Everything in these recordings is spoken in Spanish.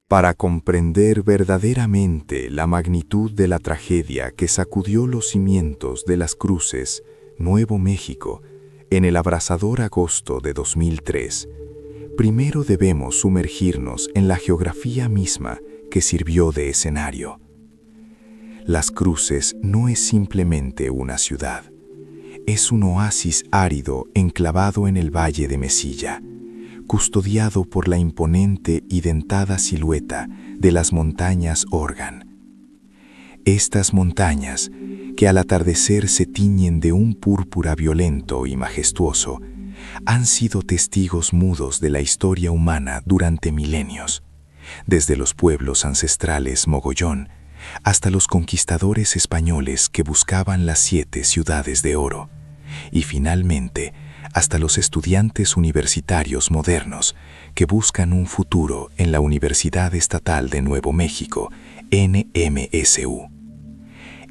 Para comprender verdaderamente la magnitud de la tragedia que sacudió los cimientos de Las Cruces, Nuevo México, en el abrasador agosto de 2003, primero debemos sumergirnos en la geografía misma que sirvió de escenario. Las Cruces no es simplemente una ciudad, es un oasis árido enclavado en el Valle de Mesilla, custodiado por la imponente y dentada silueta de las montañas Organ. Estas montañas, que al atardecer se tiñen de un púrpura violento y majestuoso, han sido testigos mudos de la historia humana durante milenios, desde los pueblos ancestrales Mogollón hasta los conquistadores españoles que buscaban las 7 ciudades de oro, y finalmente hasta los estudiantes universitarios modernos que buscan un futuro en la Universidad Estatal de Nuevo México, NMSU.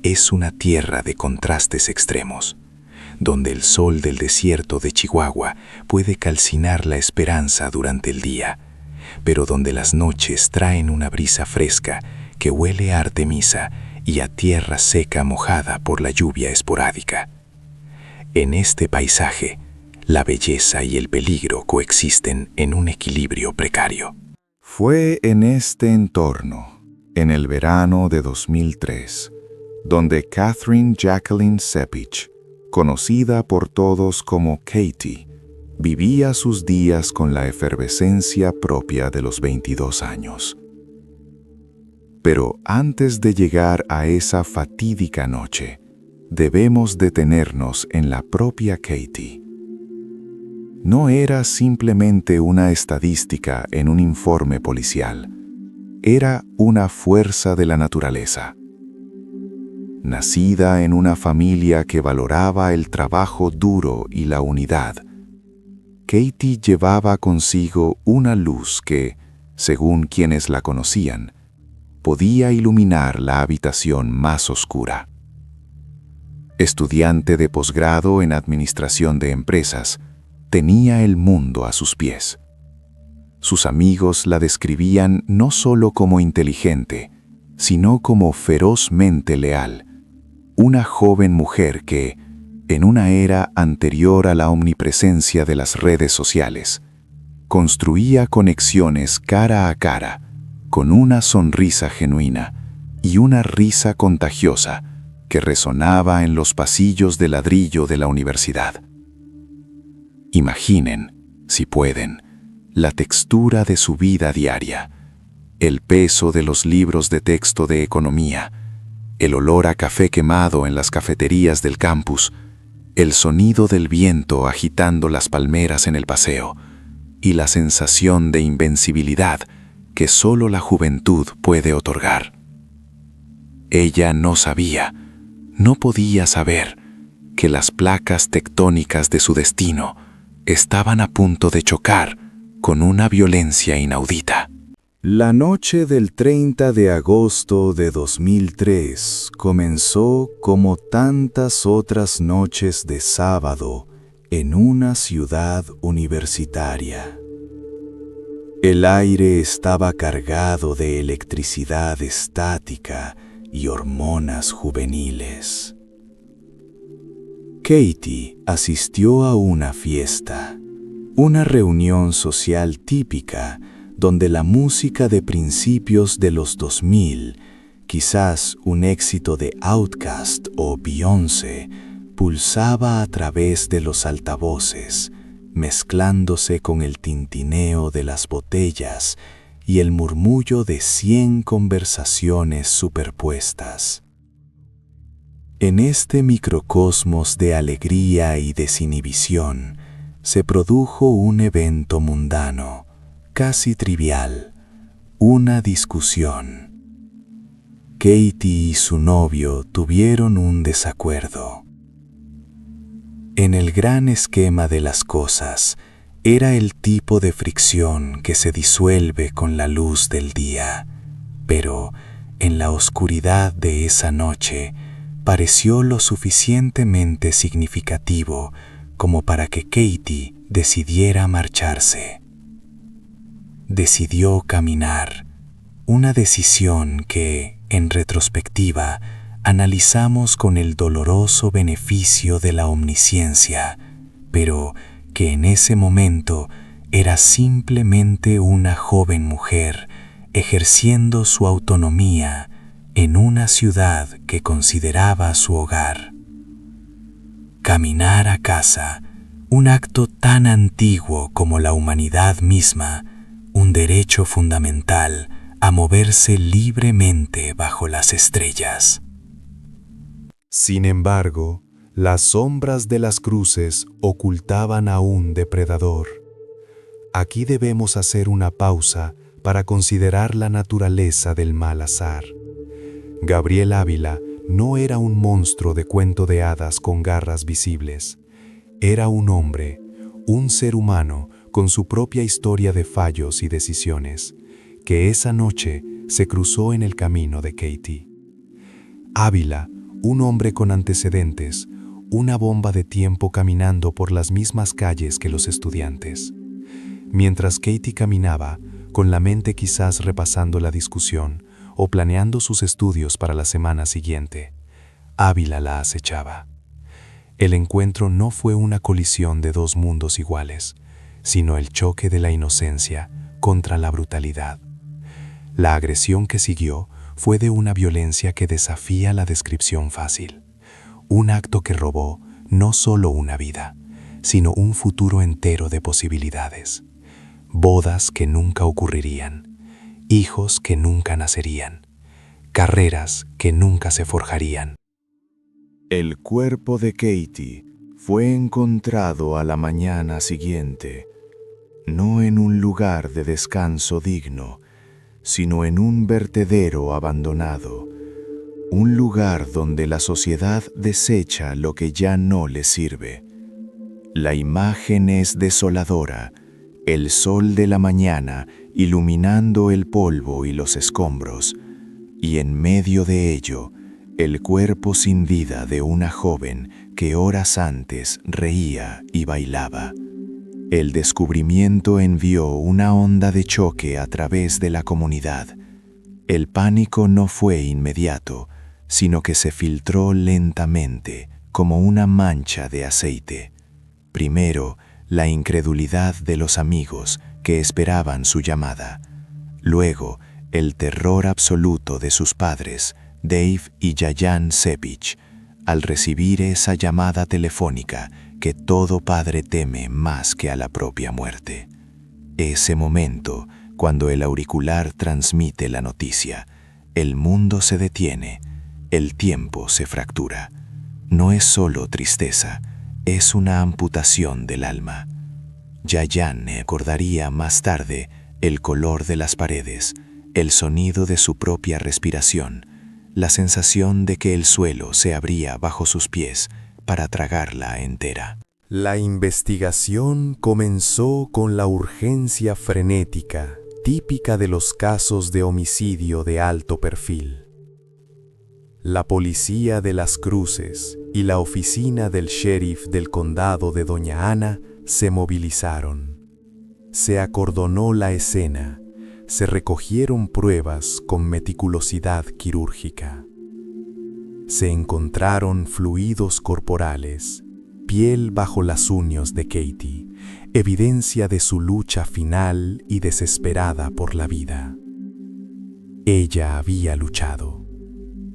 Es una tierra de contrastes extremos, donde el sol del desierto de Chihuahua puede calcinar la esperanza durante el día, pero donde las noches traen una brisa fresca que huele a artemisa y a tierra seca mojada por la lluvia esporádica. En este paisaje, la belleza y el peligro coexisten en un equilibrio precario. Fue en este entorno, en el verano de 2003, donde Catherine Jacqueline Sepich, conocida por todos como Katie, vivía sus días con la efervescencia propia de los 22 años. Pero antes de llegar a esa fatídica noche, debemos detenernos en la propia Katie. No era simplemente una estadística en un informe policial, era una fuerza de la naturaleza. Nacida en una familia que valoraba el trabajo duro y la unidad, Katie llevaba consigo una luz que, según quienes la conocían, podía iluminar la habitación más oscura. Estudiante de posgrado en Administración de Empresas, tenía el mundo a sus pies. Sus amigos la describían no solo como inteligente, sino como ferozmente leal, una joven mujer que, en una era anterior a la omnipresencia de las redes sociales, construía conexiones cara a cara, con una sonrisa genuina y una risa contagiosa que resonaba en los pasillos de ladrillo de la universidad. Imaginen, si pueden, la textura de su vida diaria, el peso de los libros de texto de economía, el olor a café quemado en las cafeterías del campus, el sonido del viento agitando las palmeras en el paseo y la sensación de invencibilidad que solo la juventud puede otorgar. Ella no sabía, no podía saber, que las placas tectónicas de su destino estaban a punto de chocar con una violencia inaudita. La noche del 30 de agosto de 2003 comenzó como tantas otras noches de sábado en una ciudad universitaria. El aire estaba cargado de electricidad estática y hormonas juveniles. Katie asistió a una fiesta, una reunión social típica donde la música de principios de los 2000, quizás un éxito de Outkast o Beyoncé, pulsaba a través de los altavoces, mezclándose con el tintineo de las botellas y el murmullo de 100 conversaciones superpuestas. En este microcosmos de alegría y desinhibición se produjo un evento mundano, casi trivial, una discusión. Katie y su novio tuvieron un desacuerdo. En el gran esquema de las cosas, era el tipo de fricción que se disuelve con la luz del día, pero en la oscuridad de esa noche pareció lo suficientemente significativo como para que Katie decidiera marcharse. Decidió caminar, Una decisión que, en retrospectiva, analizamos con el doloroso beneficio de la omnisciencia, pero que en ese momento era simplemente una joven mujer ejerciendo su autonomía en una ciudad que consideraba su hogar. Caminar a casa, un acto tan antiguo como la humanidad misma, un derecho fundamental a moverse libremente bajo las estrellas. Sin embargo, las sombras de las cruces ocultaban a un depredador. Aquí debemos hacer una pausa para considerar la naturaleza del mal azar. Gabriel Ávila no era un monstruo de cuento de hadas con garras visibles. Era un hombre, un ser humano con su propia historia de fallos y decisiones, que esa noche se cruzó en el camino de Katie. Ávila, un hombre con antecedentes, una bomba de tiempo caminando por las mismas calles que los estudiantes. Mientras Katie caminaba, con la mente quizás repasando la discusión o planeando sus estudios para la semana siguiente, Ávila la acechaba. El encuentro no fue una colisión de dos mundos iguales, sino el choque de la inocencia contra la brutalidad. La agresión que siguió fue de una violencia que desafía la descripción fácil. Un acto que robó no solo una vida, sino un futuro entero de posibilidades. Bodas que nunca ocurrirían, hijos que nunca nacerían, carreras que nunca se forjarían. El cuerpo de Katie fue encontrado a la mañana siguiente, no en un lugar de descanso digno, sino en un vertedero abandonado, un lugar donde la sociedad desecha lo que ya no le sirve. La imagen es desoladora, el sol de la mañana iluminando el polvo y los escombros, y en medio de ello, el cuerpo sin vida de una joven que horas antes reía y bailaba. El descubrimiento envió una onda de choque a través de la comunidad. El pánico no fue inmediato, sino que se filtró lentamente, como una mancha de aceite. Primero, la incredulidad de los amigos que esperaban su llamada. Luego, el terror absoluto de sus padres, Dave y Yayan Sepich, al recibir esa llamada telefónica que todo padre teme más que a la propia muerte. Ese momento, cuando el auricular transmite la noticia, el mundo se detiene, el tiempo se fractura. No es solo tristeza, es una amputación del alma. Yayan acordaría más tarde el color de las paredes, el sonido de su propia respiración, la sensación de que el suelo se abría bajo sus pies para tragarla entera. La investigación comenzó con la urgencia frenética, típica de los casos de homicidio de alto perfil. La policía de Las Cruces y la oficina del sheriff del condado de Doña Ana se movilizaron. Se acordonó la escena, se recogieron pruebas con meticulosidad quirúrgica. Se encontraron fluidos corporales, piel bajo las uñas de Katie, evidencia de su lucha final y desesperada por la vida. Ella había luchado.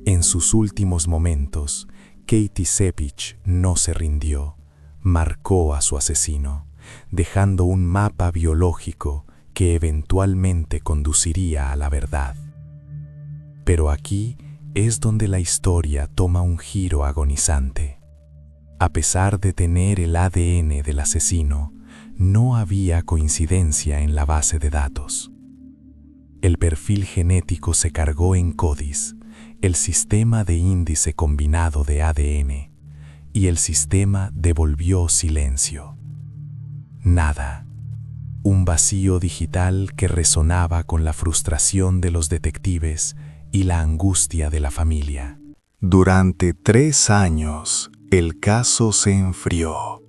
En sus últimos momentos, Katie Sepich no se rindió, marcó a su asesino, dejando un mapa biológico que eventualmente conduciría a la verdad. Pero aquí es donde la historia toma un giro agonizante. A pesar de tener el ADN del asesino, no había coincidencia en la base de datos. El perfil genético se cargó en CODIS, el sistema de índice combinado de ADN, y el sistema devolvió silencio. Nada. Un vacío digital que resonaba con la frustración de los detectives y la angustia de la familia. Durante 3 años, el caso se enfrió.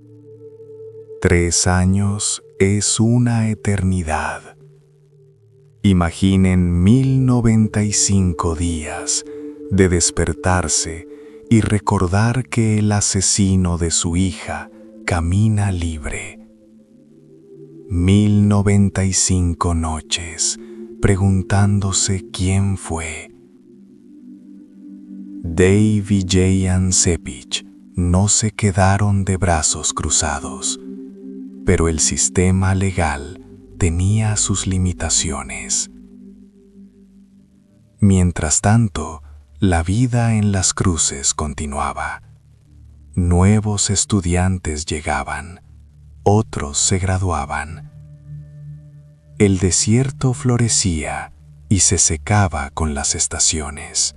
3 años es una eternidad. Imaginen 1095 días de despertarse y recordar que el asesino de su hija camina libre. 1095 noches preguntándose quién fue. Dave y Jeyan Sepich no se quedaron de brazos cruzados, pero el sistema legal tenía sus limitaciones. Mientras tanto, la vida en las cruces continuaba. Nuevos estudiantes llegaban, otros se graduaban. El desierto florecía y se secaba con las estaciones.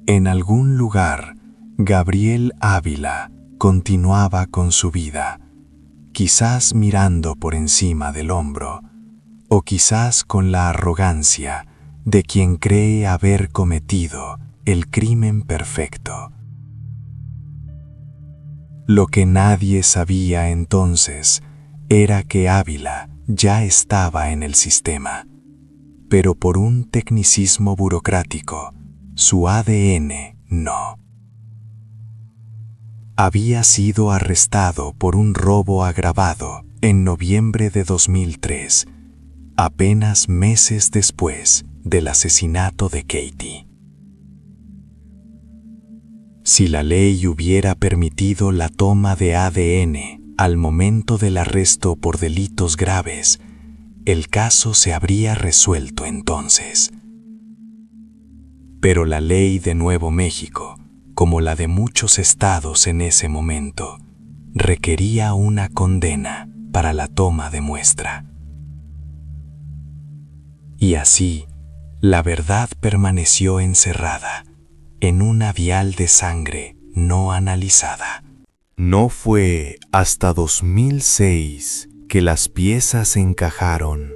En algún lugar, Gabriel Ávila continuaba con su vida, quizás mirando por encima del hombro, o quizás con la arrogancia de quien cree haber cometido el crimen perfecto. Lo que nadie sabía entonces era que Ávila ya estaba en el sistema, pero por un tecnicismo burocrático, su ADN no. Había sido arrestado por un robo agravado en noviembre de 2003, apenas meses después del asesinato de Katie. Si la ley hubiera permitido la toma de ADN al momento del arresto por delitos graves, el caso se habría resuelto entonces. Pero la ley de Nuevo México, como la de muchos estados en ese momento, requería una condena para la toma de muestra. Y así, la verdad permaneció encerrada en una vial de sangre no analizada. No fue hasta 2006 que las piezas encajaron.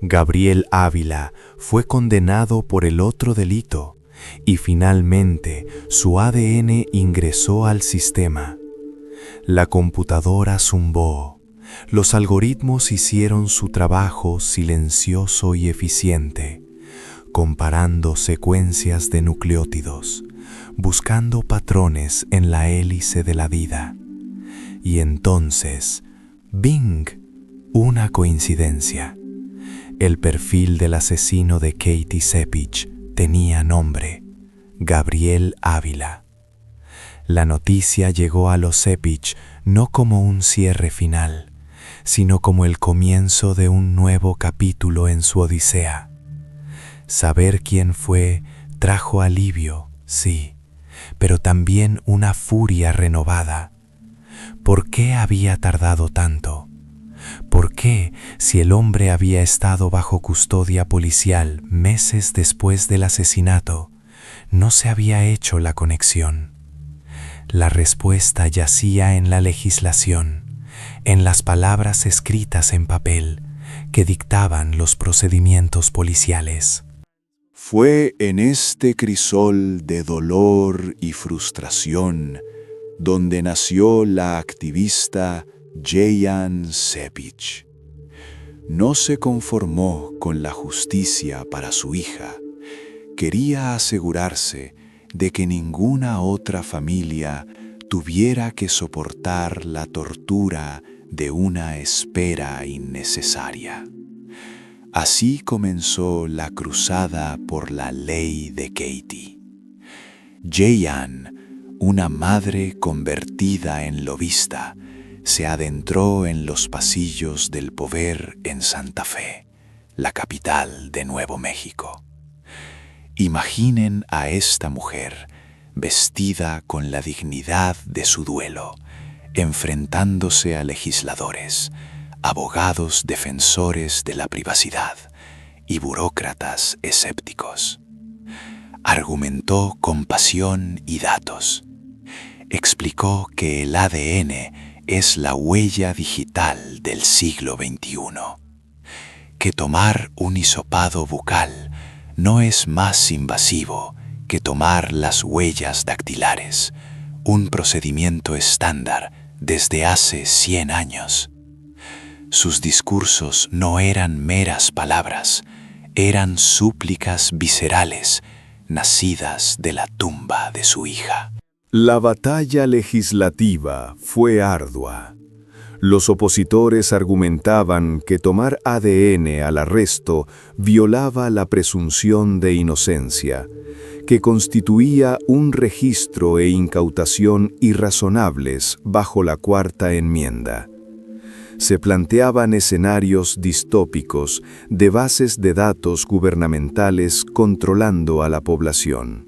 Gabriel Ávila fue condenado por el otro delito y finalmente su ADN ingresó al sistema. La computadora zumbó. Los algoritmos hicieron su trabajo silencioso y eficiente, comparando secuencias de nucleótidos, buscando patrones en la hélice de la vida. Y entonces, ¡bing!, una coincidencia. El perfil del asesino de Katie Sepich tenía nombre: Gabriel Ávila. La noticia llegó a los Sepich no como un cierre final, sino como el comienzo de un nuevo capítulo en su odisea. Saber quién fue trajo alivio, sí, pero también una furia renovada. ¿Por qué había tardado tanto? ¿Por qué, si el hombre había estado bajo custodia policial meses después del asesinato, no se había hecho la conexión? La respuesta yacía en la legislación, en las palabras escritas en papel que dictaban los procedimientos policiales. Fue en este crisol de dolor y frustración donde nació la activista Jeyan Sepich. No se conformó con la justicia para su hija. Quería asegurarse de que ninguna otra familia tuviera que soportar la tortura de una espera innecesaria. Así comenzó la cruzada por la ley de Katie. Jeyan, una madre convertida en lobista, se adentró en los pasillos del poder en Santa Fe, la capital de Nuevo México. Imaginen a esta mujer vestida con la dignidad de su duelo, enfrentándose a legisladores, abogados defensores de la privacidad y burócratas escépticos. Argumentó con pasión y datos. Explicó que el ADN es la huella digital del siglo XXI, que tomar un hisopado bucal no es más invasivo que tomar las huellas dactilares, un procedimiento estándar desde hace 100 años. Sus discursos no eran meras palabras, eran súplicas viscerales, nacidas de la tumba de su hija. La batalla legislativa fue ardua. Los opositores argumentaban que tomar ADN al arresto violaba la presunción de inocencia, que constituía un registro e incautación irrazonables bajo la Cuarta Enmienda. Se planteaban escenarios distópicos de bases de datos gubernamentales controlando a la población.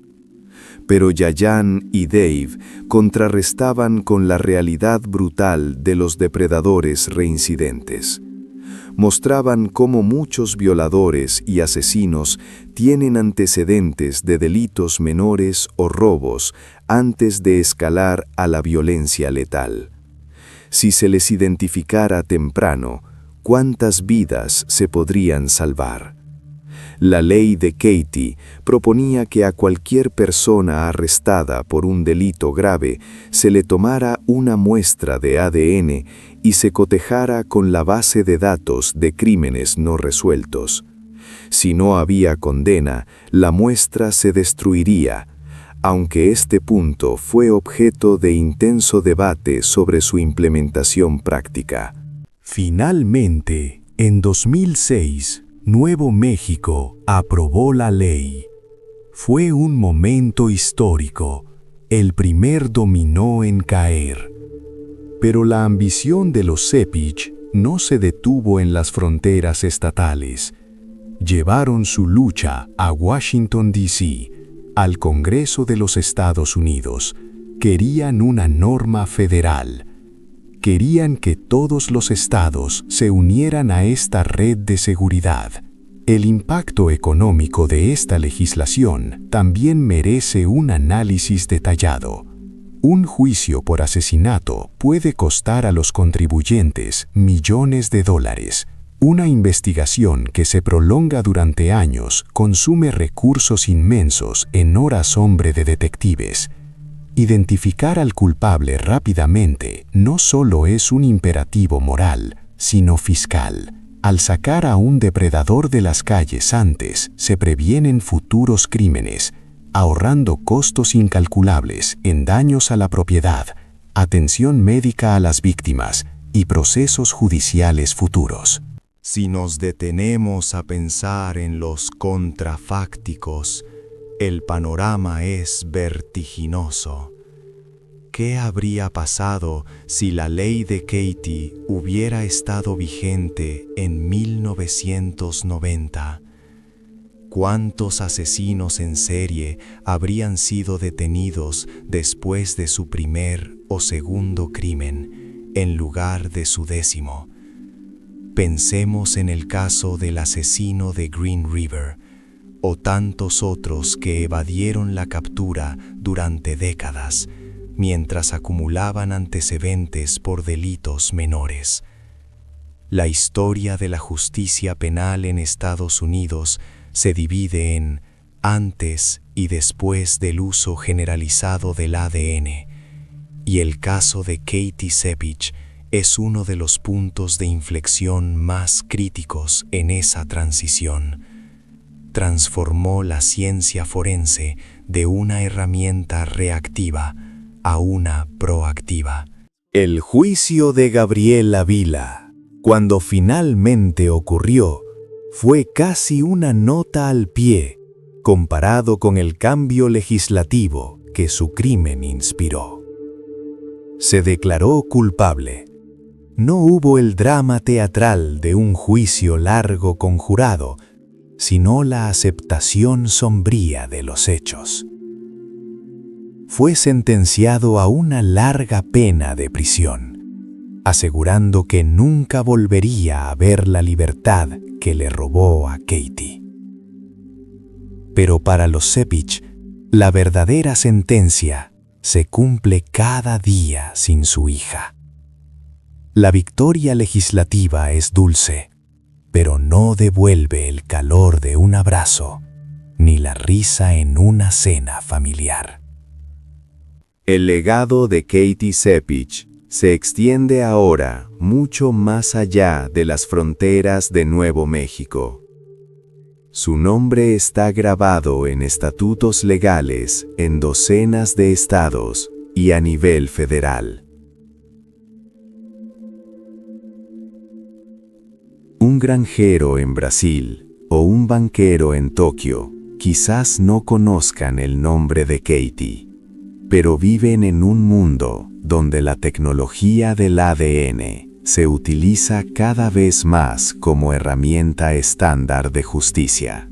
Pero Yayan y Dave contrarrestaban con la realidad brutal de los depredadores reincidentes. Mostraban cómo muchos violadores y asesinos tienen antecedentes de delitos menores o robos antes de escalar a la violencia letal. Si se les identificara temprano, ¿cuántas vidas se podrían salvar? La ley de Katie proponía que a cualquier persona arrestada por un delito grave se le tomara una muestra de ADN y se cotejara con la base de datos de crímenes no resueltos. Si no había condena, la muestra se destruiría, aunque este punto fue objeto de intenso debate sobre su implementación práctica. Finalmente, en 2006, Nuevo México aprobó la ley. Fue un momento histórico, el primer dominó en caer. Pero la ambición de los Cepich no se detuvo en las fronteras estatales. Llevaron su lucha a Washington, D.C., al Congreso de los Estados Unidos. Querían una norma federal. Querían que todos los estados se unieran a esta red de seguridad. El impacto económico de esta legislación también merece un análisis detallado. Un juicio por asesinato puede costar a los contribuyentes millones de dólares. Una investigación que se prolonga durante años consume recursos inmensos en horas hombre de detectives. Identificar al culpable rápidamente no solo es un imperativo moral, sino fiscal. Al sacar a un depredador de las calles antes, se previenen futuros crímenes, ahorrando costos incalculables en daños a la propiedad, atención médica a las víctimas y procesos judiciales futuros. Si nos detenemos a pensar en los contrafácticos, el panorama es vertiginoso. ¿Qué habría pasado si la ley de Katie hubiera estado vigente en 1990? ¿Cuántos asesinos en serie habrían sido detenidos después de su primer o segundo crimen, en lugar de su 10º? Pensemos en el caso del asesino de Green River, o tantos otros que evadieron la captura durante décadas, mientras acumulaban antecedentes por delitos menores. La historia de la justicia penal en Estados Unidos se divide en antes y después del uso generalizado del ADN, y el caso de Katie Cepich es uno de los puntos de inflexión más críticos en esa transición. Transformó la ciencia forense de una herramienta reactiva a una proactiva. El juicio de Gabriela Vila, cuando finalmente ocurrió, fue casi una nota al pie comparado con el cambio legislativo que su crimen inspiró. Se declaró culpable. No hubo el drama teatral de un juicio largo con jurado, sino la aceptación sombría de los hechos. Fue sentenciado a una larga pena de prisión, asegurando que nunca volvería a ver la libertad que le robó a Katie. Pero para los Cepich, la verdadera sentencia se cumple cada día sin su hija. La victoria legislativa es dulce, pero no devuelve el calor de un abrazo, ni la risa en una cena familiar. El legado de Katie Cepich se extiende ahora mucho más allá de las fronteras de Nuevo México. Su nombre está grabado en estatutos legales en docenas de estados y a nivel federal. Un granjero en Brasil o un banquero en Tokio quizás no conozcan el nombre de Katie, pero viven en un mundo donde la tecnología del ADN se utiliza cada vez más como herramienta estándar de justicia.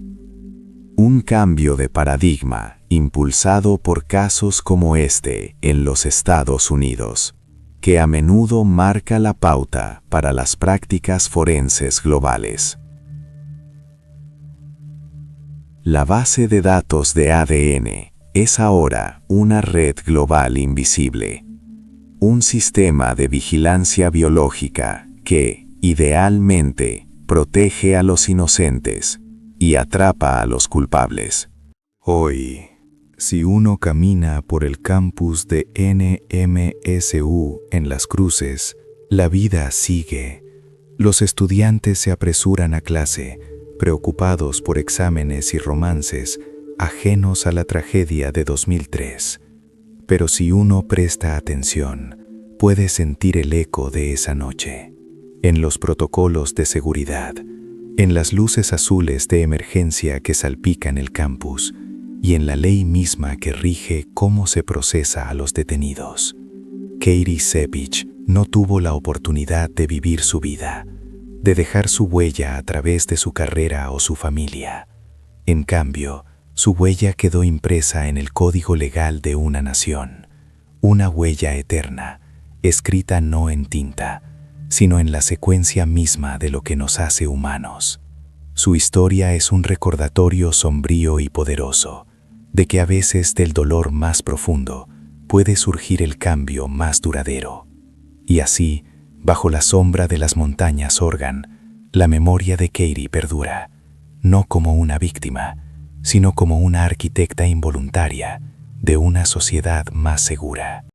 Un cambio de paradigma impulsado por casos como este en los Estados Unidos, que a menudo marca la pauta para las prácticas forenses globales. La base de datos de ADN es ahora una red global invisible, un sistema de vigilancia biológica que, idealmente, protege a los inocentes y atrapa a los culpables. Hoy, si uno camina por el campus de NMSU en Las Cruces, la vida sigue. Los estudiantes se apresuran a clase, preocupados por exámenes y romances, ajenos a la tragedia de 2003. Pero si uno presta atención, puede sentir el eco de esa noche, en los protocolos de seguridad, en las luces azules de emergencia que salpican el campus y en la ley misma que rige cómo se procesa a los detenidos. Katie Sepich no tuvo la oportunidad de vivir su vida, de dejar su huella a través de su carrera o su familia. En cambio, su huella quedó impresa en el código legal de una nación, una huella eterna, escrita no en tinta, sino en la secuencia misma de lo que nos hace humanos. Su historia es un recordatorio sombrío y poderoso, de que a veces del dolor más profundo puede surgir el cambio más duradero. Y así, bajo la sombra de las montañas Organ, la memoria de Katie perdura, no como una víctima, sino como una arquitecta involuntaria de una sociedad más segura.